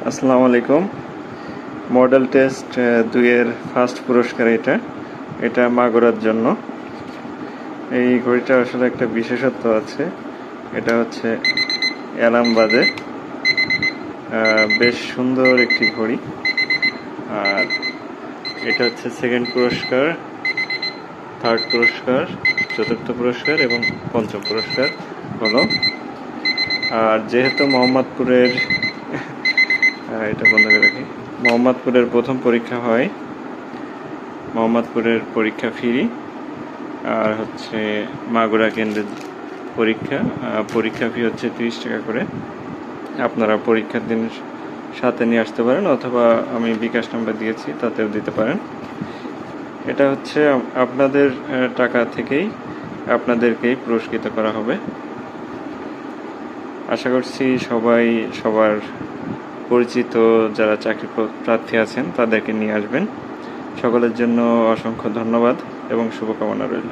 আসসালামু আলাইকুম। Model test 2 এর ফার্স্ট পুরস্কার এটা মাগুরার জন্য। এই ঘড়িটা আসলে একটা বিশেষত্ব আছে। এটা হচ্ছে অ্যালার্ম বাজে, বেশ সুন্দর একটি ঘড়ি। আর এটা হচ্ছে সেকেন্ড পুরস্কার, থার্ড পুরস্কার, চতুর্থ পুরস্কার এবং পঞ্চম পুরস্কার হলো। আর যেহেতু মোহাম্মদপুরের এটা বন্ধ করে রাখি, মোহাম্মদপুরের প্রথম পরীক্ষা হয়, মোহাম্মদপুরের পরীক্ষা ফ্রি। আর হচ্ছে মাগুরা কেন্দ্রের পরীক্ষা ফি হচ্ছে 30 টাকা করে। আপনারা পরীক্ষার দিন সাথে নিয়ে আসতে পারেন, অথবা আমি বিকাশ নাম্বার দিয়েছি তাতেও দিতে পারেন। এটা হচ্ছে আপনাদের টাকা থেকেই আপনাদেরকেই পুরস্কৃত করা হবে। আশা করছি সবাই সবার পরিচিত যারা চাকরি প্রার্থী আছেন তাদেরকে নিয়ে আসবেন। সকলের জন্য অসংখ্য ধন্যবাদ এবং শুভকামনা রইল।